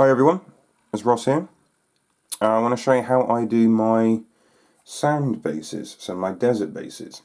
Hi everyone, it's Ross here. I want to show you how I do my sand bases, so my desert bases.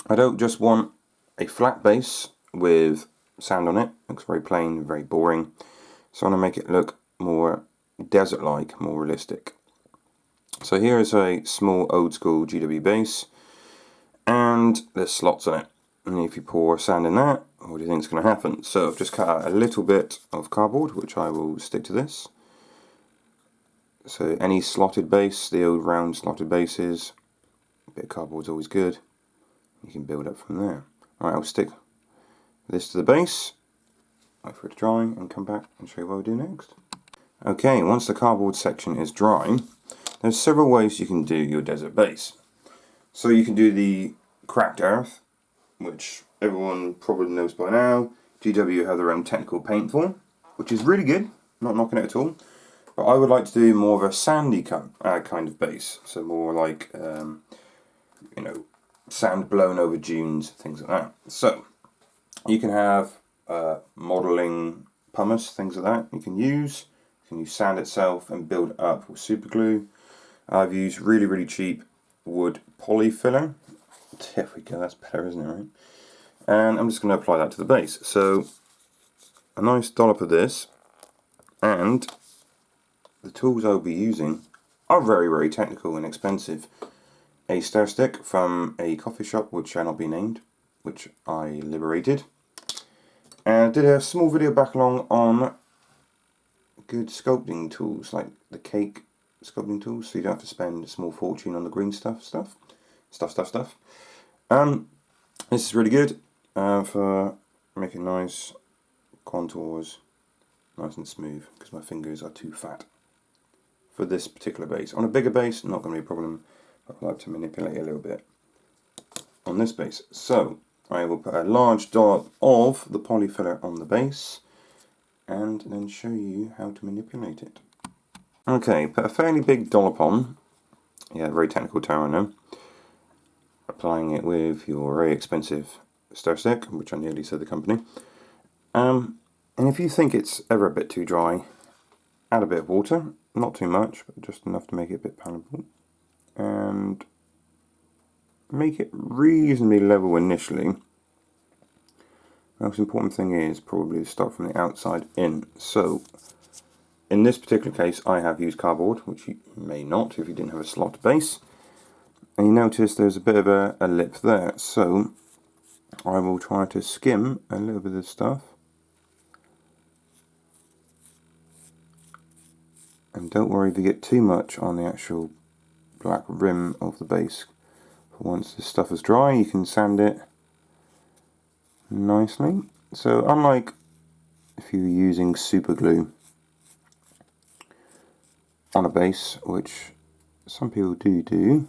I don't just want a flat base with sand on it. It looks very plain, very boring. So I want to make it look more desert-like, more realistic. So here is a small old school GW base, and there's slots in it. And if you pour sand in that, what do you think is going to happen? So I've just cut out a little bit of cardboard, which I will stick to this. So any slotted base, the old round slotted bases, a bit of cardboard is always good. You can build up from there. Alright, I'll stick this to the base, wait for it to dry, and come back and show you what we'll do next. Okay, once the cardboard section is dry, there's several ways you can do your desert base. So you can do the cracked earth, which everyone probably knows by now. GW have their own technical paint for, which is really good, not knocking it at all. But I would like to do more of a sandy kind of base, so more like sand blown over dunes, things like that. So you can have modelling pumice, things like that. You can use sand itself and build it up with super glue. I've used really cheap wood poly filler. There we go, that's better, isn't it, right? And I'm just going to apply that to the base. So a nice dollop of this, and the tools I'll be using are very technical and expensive. A stir stick from a coffee shop which shall not be named, which I liberated. And I did a small video back along on good sculpting tools, like the cake sculpting tools, so you don't have to spend a small fortune on the green stuff. This is really good for making nice contours, nice and smooth, because my fingers are too fat for this particular base. On a bigger base, not going to be a problem. I'd like to manipulate a little bit on this base. So I will put a large dollop of the poly filler on the base and then show you how to manipulate it. Okay, put a fairly big dollop on. Yeah, very technical term, I know. Applying it with your very expensive stir stick, which I nearly said the company. And if you think it's ever a bit too dry, add a bit of water, not too much, but just enough to make it a bit palatable. And make it reasonably level initially. The most important thing is probably to start from the outside in. So in this particular case I have used cardboard, which you may not if you didn't have a slot base. And you notice there's a bit of a lip there, so I will try to skim a little bit of this stuff. And don't worry if you get too much on the actual black rim of the base. Once this stuff is dry, you can sand it nicely. So unlike if you're using super glue on a base, which some people do,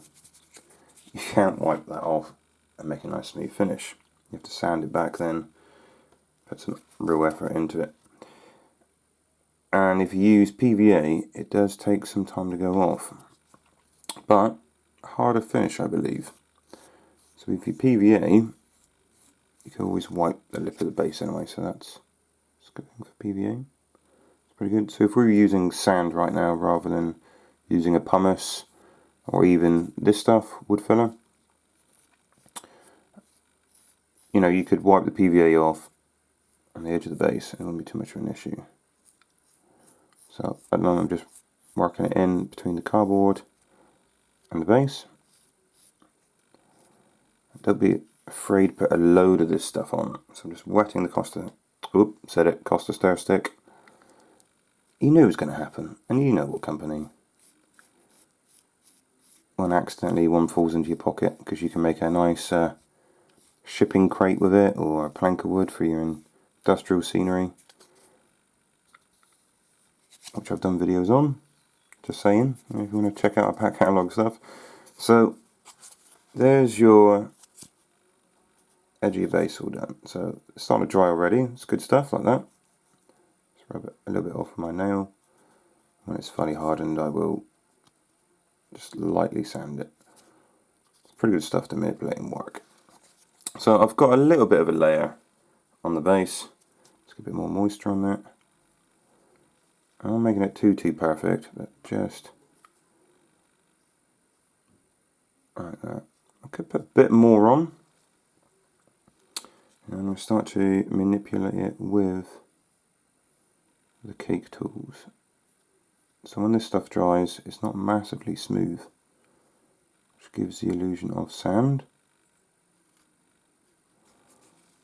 you can't wipe that off and make a nice smooth finish. You have to sand it back then, put some real effort into it. And if you use PVA, it does take some time to go off, but harder finish, I believe. So if you PVA, you can always wipe the lip of the base anyway, so that's good thing for PVA. It's pretty good. So if we were using sand right now rather than using a pumice or even this stuff, wood filler, you could wipe the PVA off on the edge of the base and it wouldn't be too much of an issue. So at the moment I'm just working it in between the cardboard and the base. Don't be afraid to put a load of this stuff on. So I'm just wetting the Costa stir stick. You knew it was going to happen, and you know what company. When accidentally one falls into your pocket, because you can make a nice shipping crate with it, or a plank of wood for your industrial scenery, which I've done videos on, just saying, if you want to check out our back catalogue stuff. So there's your edge of your base all done. So it's starting to dry already. It's good stuff like that. Just rub it a little bit off with my nail. When it's fully hardened, I will just lightly sand it. It's pretty good stuff to manipulate and work. So I've got a little bit of a layer on the base. Let's get a bit more moisture on that. I'm not making it too perfect, but just like that. I could put a bit more on, and we'll start to manipulate it with the cake tools. So when this stuff dries, it's not massively smooth, which gives the illusion of sand.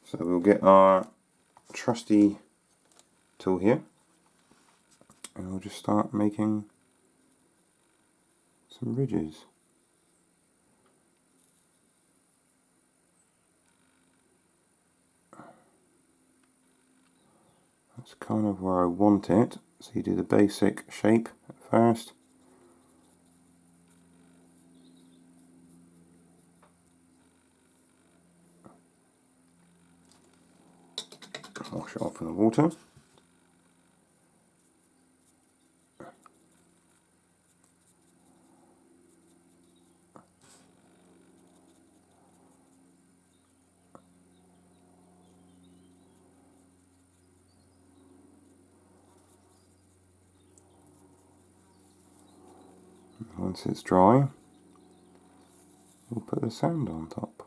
So we'll get our trusty tool here, and we'll just start making some ridges. That's kind of where I want it. So you do the basic shape at first. Wash it off in the water. Once it's dry, we'll put the sand on top.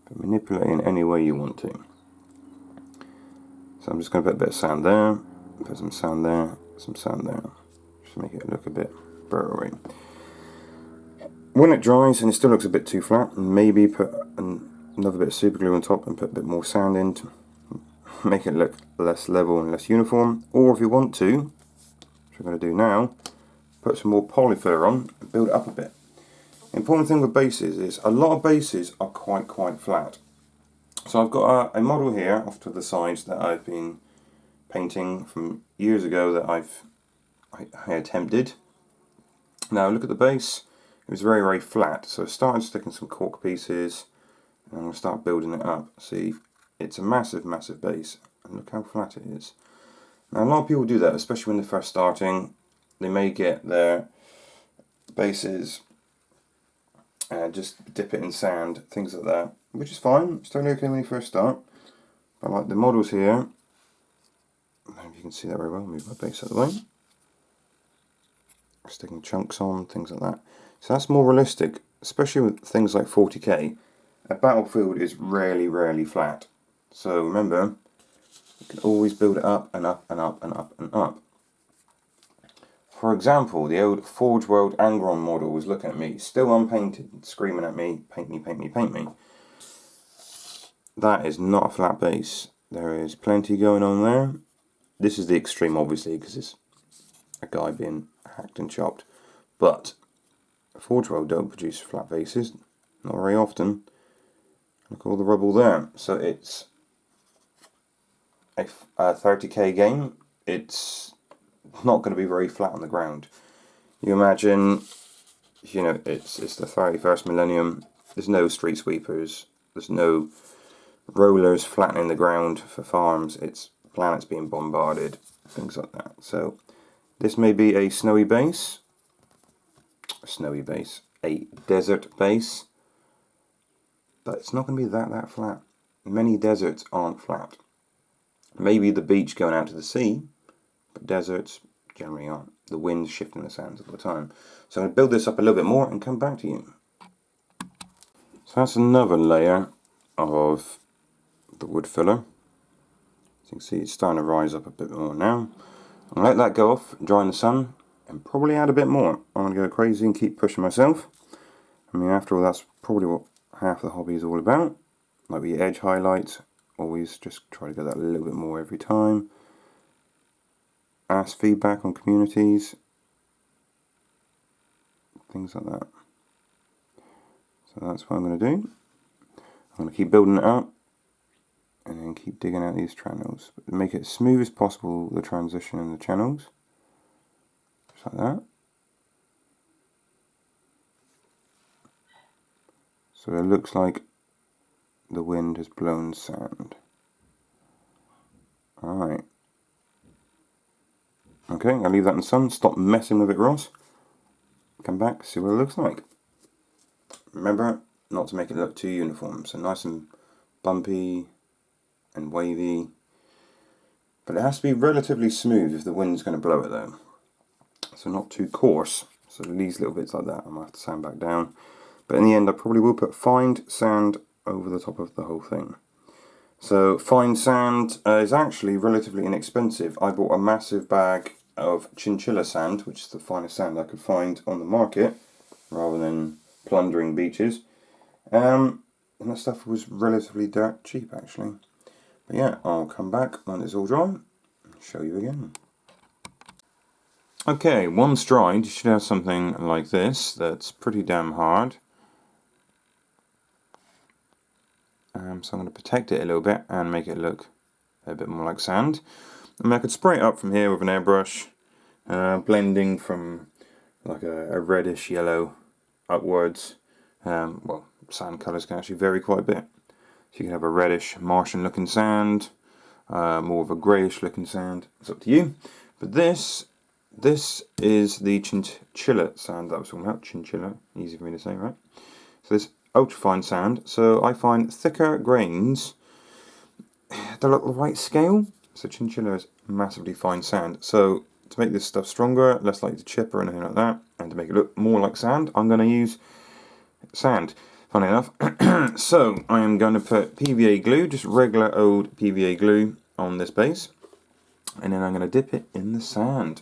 But manipulate in any way you want to. So I'm just going to put a bit of sand there, put some sand there, some sand there, just to make it look a bit burrowy. When it dries and it still looks a bit too flat, maybe put another bit of super glue on top and put a bit more sand in to make it look less level and less uniform. Or if you want to, which we're going to do now, put some more polyfiller on and build it up a bit. The important thing with bases is a lot of bases are quite flat. So I've got a model here off to the sides that I've been painting from years ago that I attempted. Now look at the base. It was very flat, so I started sticking some cork pieces and I'm going to start building it up. See, it's a massive base, and look how flat it is. Now a lot of people do that, especially when they're first starting. They may get their bases and just dip it in sand, things like that, which is fine. It's totally okay when you first start. But like the models here, I don't know if you can see that very well, move my base out of the way. Sticking chunks on, things like that. So that's more realistic, especially with things like 40k. A battlefield is rarely flat. So remember, you can always build it up and up and up and up and up. For example, the old Forge World Angron model was looking at me, still unpainted, screaming at me, paint me, paint me, paint me. That is not a flat base. There is plenty going on there. This is the extreme, obviously, because it's a guy being hacked and chopped. But Forge World don't produce flat bases, not very often. Look at all the rubble there. So it's a 30k game. It's not going to be very flat on the ground. You imagine, you know, it's the 31st millennium. There's no street sweepers. There's no rollers flattening the ground for farms. It's planets being bombarded, things like that. So this may be a snowy base, a desert base, but it's not going to be that flat. Many deserts aren't flat. Maybe the beach going out to the sea, but deserts generally aren't. The wind's shifting the sands all the time. So I'm going to build this up a little bit more and come back to you. So that's another layer of the wood filler. As you can see, it's starting to rise up a bit more now. I'm going to let that go off, dry in the sun, and probably add a bit more. I'm going to go crazy and keep pushing myself. I mean, after all, that's probably what half the hobby is all about. Like the edge highlights, always just try to get that a little bit more every time. Ask feedback on communities, things like that. So that's what I'm going to do. I'm going to keep building it up and then keep digging out these channels. Make it as smooth as possible, the transition in the channels. Just like that. So it looks like the wind has blown sand. Alright. Okay, I'll leave that in the sun. Stop messing with it, Ross. Come back, see what it looks like. remember not to make it look too uniform. So nice and bumpy and wavy. But it has to be relatively smooth if the wind's going to blow it though. So not too coarse. So these little bits like that I might have to sand back down. But in the end I probably will put fine sand over the top of the whole thing. So fine sand is actually relatively inexpensive. I bought a massive bag of chinchilla sand, which is the finest sand I could find on the market, rather than plundering beaches. And that stuff was relatively dirt cheap actually. But yeah, I'll come back when it's all dry and show you again. Okay, once dried you should have something like this that's pretty damn hard. So I'm going to protect it a little bit and make it look a bit more like sand. I mean, I could spray it up from here with an airbrush, blending from like a reddish yellow upwards. Well, sand colours can actually vary quite a bit. So you can have a reddish Martian looking sand, more of a greyish looking sand. It's up to you. But this is the chinchilla sand that I was talking about. Chinchilla, easy for me to say, right? So this ultrafine sand. So I find thicker grains, they're like the right scale. So chinchilla is massively fine sand. So to make this stuff stronger, less likely to chip or anything like that, and to make it look more like sand, I'm going to use sand. Funny enough. So I am going to put PVA glue, just regular old PVA glue, on this base, and then I'm going to dip it in the sand.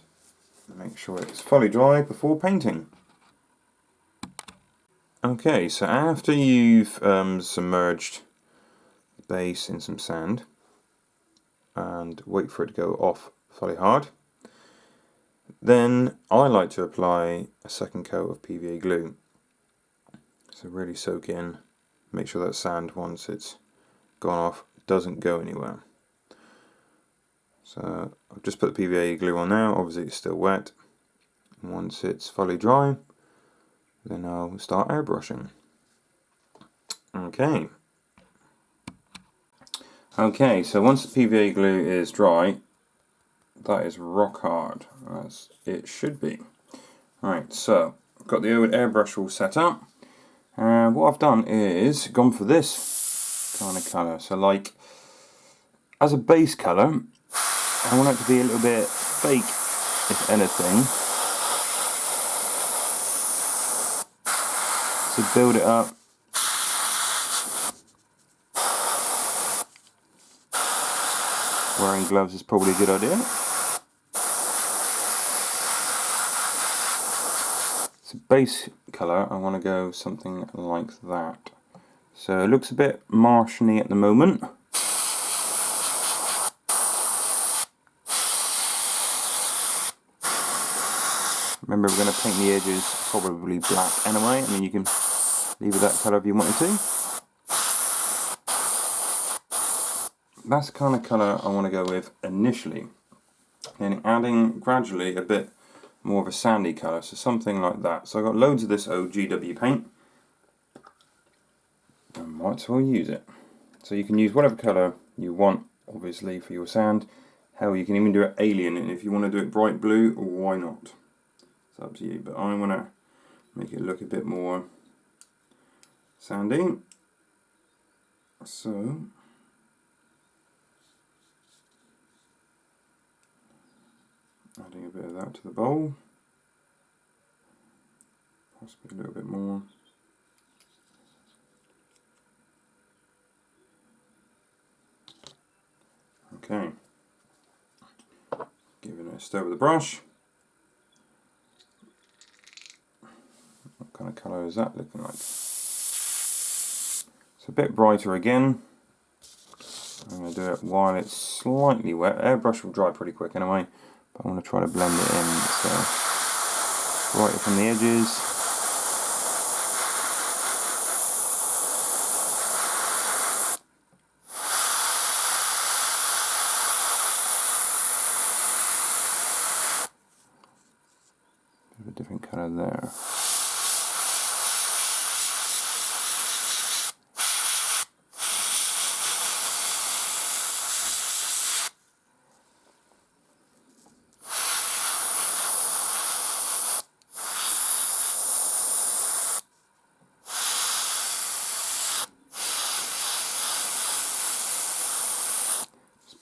Make sure it's fully dry before painting. Okay, so after you've submerged the base in some sand and wait for it to go off fully hard, then I like to apply a second coat of PVA glue. So really soak in, make sure that sand, once it's gone off, doesn't go anywhere. So I've just put the PVA glue on now, obviously it's still wet. And once it's fully dry, then I'll start airbrushing. Okay, so once the PVA glue is dry, that is rock hard, as it should be. Right, so I've got the old airbrush all set up. And what I've done is gone for this kind of colour. So like, as a base colour, I want it to be a little bit fake, if anything. So build it up. Wearing gloves is probably a good idea. So base colour, I want to go something like that. So it looks a bit Martian-y at the moment. Remember, we're going to paint the edges probably black anyway. I mean, you can leave it that colour if you wanted to. That's the kind of colour I want to go with initially. Then adding gradually a bit more of a sandy colour, so something like that. So I've got loads of this OGW paint. I might as well use it. So you can use whatever colour you want, obviously, for your sand. Hell, you can even do it alien, and if you want to do it bright blue, why not? It's up to you, but I want to make it look a bit more sandy. So adding a bit of that to the bowl, possibly a little bit more. Okay, giving it a stir with the brush. What kind of colour is that looking like? It's a bit brighter again. I'm going to do it while it's slightly wet. Airbrush will dry pretty quick anyway, but I want to try to blend it in so brighter from the edges. Bit of a different colour there.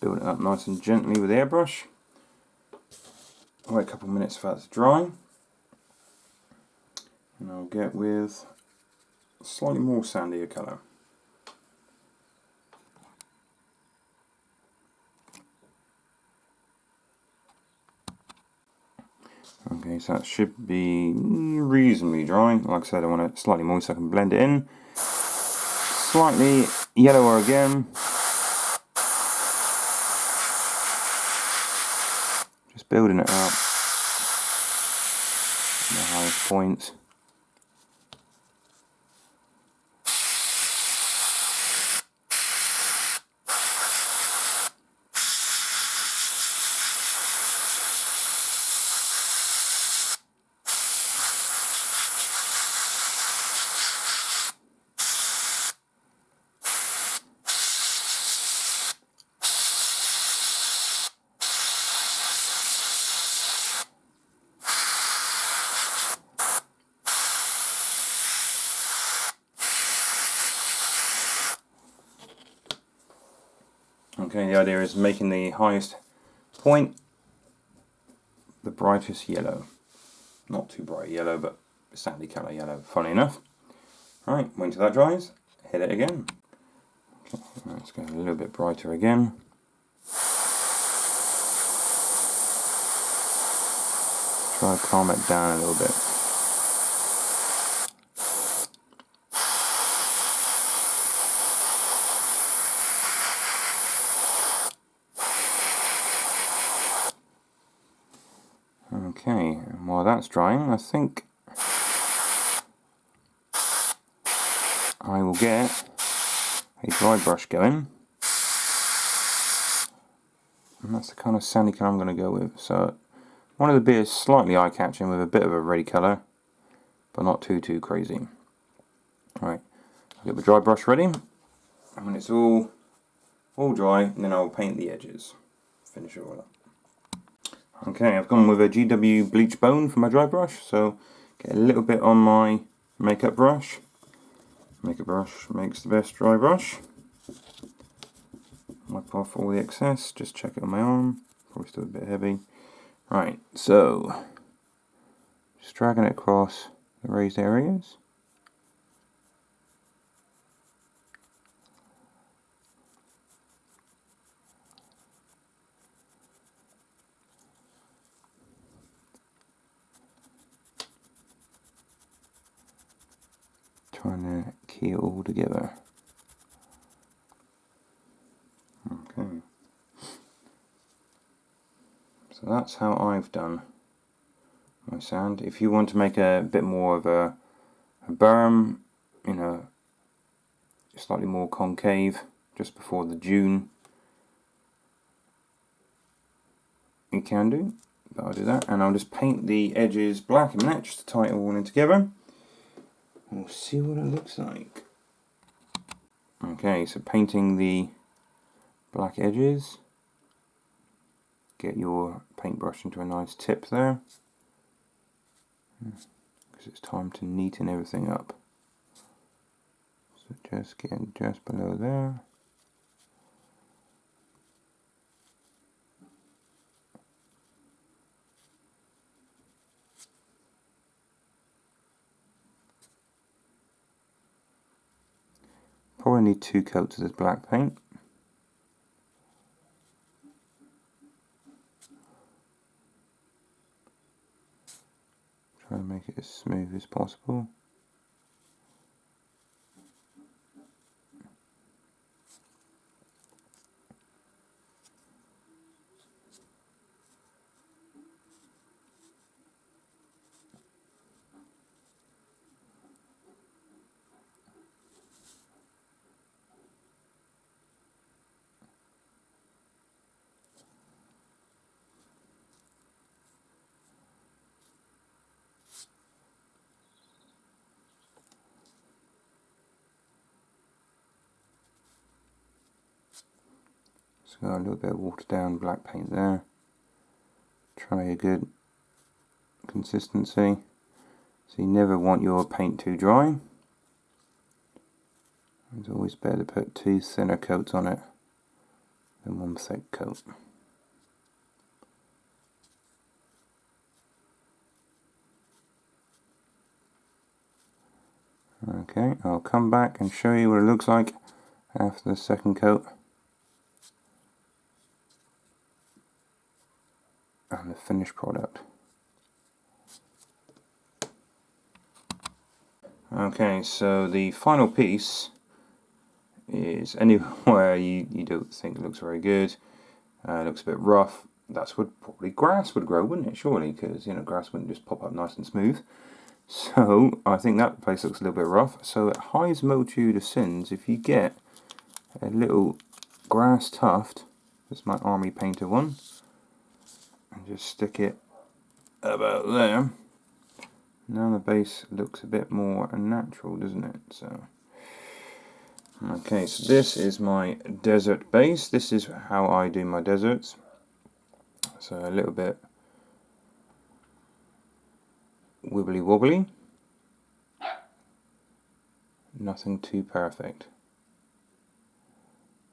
build it up nice and gently with the airbrush. Wait a couple of minutes for that to dry. And I'll get with a slightly more sandier colour. Okay, so that should be reasonably dry. Like I said, I want it slightly moist so I can blend it in. Slightly yellower again. Just building it up. The highest points. Okay, the idea is making the highest point the brightest yellow. Not too bright yellow, but sandy colour yellow, funny enough. Right, wait until that dries, hit it again. Okay, let's go a little bit brighter again. Try to calm it down a little bit. Okay, and while that's drying, I think I will get a dry brush going. And that's the kind of sandy colour I'm going to go with. So, one of the beers slightly eye-catching with a bit of a reddy colour, but not too crazy. Right, I'll get the dry brush ready, and when it's all dry, then I'll paint the edges. Finish it all up. Okay, I've gone with a GW bleach bone for my dry brush, so get a little bit on my makeup brush. Makeup brush makes the best dry brush. Wipe off all the excess, just check it on my arm, probably still a bit heavy. Right, so just dragging it across the raised areas. Trying to key it all together. Okay. So that's how I've done my sand. If you want to make a bit more of a berm, you know, slightly more concave, just before the dune, you can do. But I'll do that, and I'll just paint the edges black a minute, just to tie it all in together. We'll see what it looks like. Okay, so painting the black edges. Get your paintbrush into a nice tip there, because it's time to neaten everything up. So just getting just below there. Probably need 2 coats of this black paint. Try to make it as smooth as possible. So got a little bit of watered down black paint there. Try a good consistency. So you never want your paint too dry. It's always better to put 2 thinner coats on it then one thick coat. Okay, I'll come back and show you what it looks like after the second coat and the finished product. Okay, so the final piece is anywhere you don't think it looks very good. It looks a bit rough. That's what probably grass would grow, wouldn't it? Surely, because grass wouldn't just pop up nice and smooth. So I think that place looks a little bit rough. So at highest multitude of sins, if you get a little grass tuft, that's my army painter one, and just stick it about there. Now the base looks a bit more natural, doesn't it? So okay, so this is my desert base. This is how I do my deserts. So a little bit wibbly wobbly. Nothing too perfect.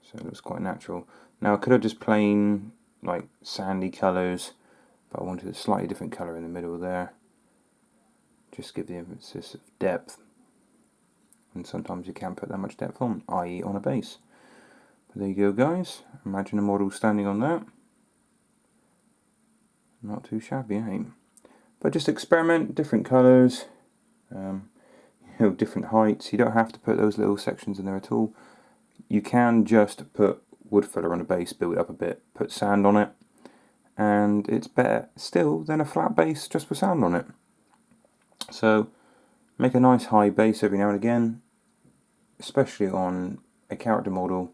So it looks quite natural. Now I could have just plain like sandy colours, but I wanted a slightly different colour in the middle there. Just give the emphasis of depth. And sometimes you can't put that much depth on, i.e. on a base. But there you go, guys. Imagine a model standing on that. Not too shabby, eh? But just experiment, different colours, different heights. You don't have to put those little sections in there at all. You can just put wood filler on a base, build it up a bit, put sand on it, and it's better still than a flat base just with sand on it. So make a nice high base every now and again, especially on a character model,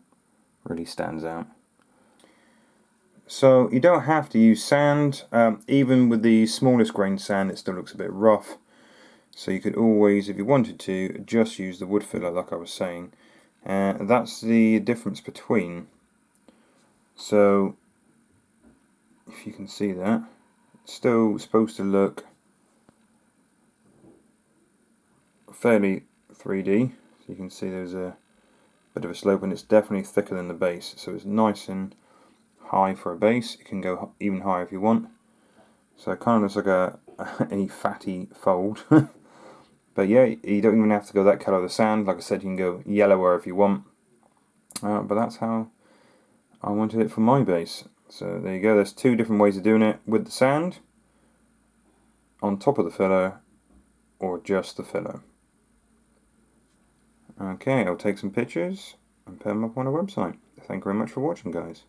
really stands out. So you don't have to use sand. Even with the smallest grain sand, it still looks a bit rough. So you could always, if you wanted to, just use the wood filler like I was saying. That's the difference between. So if you can see that, it's still supposed to look fairly 3D. So you can see there's a bit of a slope, and it's definitely thicker than the base. So it's nice and high for a base. It can go even higher if you want. So it kind of looks like a fatty fold. But yeah, you don't even have to go that colour of the sand. Like I said, you can go yellower if you want. But that's how I wanted it for my base. So there you go. There's two different ways of doing it: with the sand, on top of the filler, or just the filler. Okay, I'll take some pictures and put them up on our website. Thank you very much for watching, guys.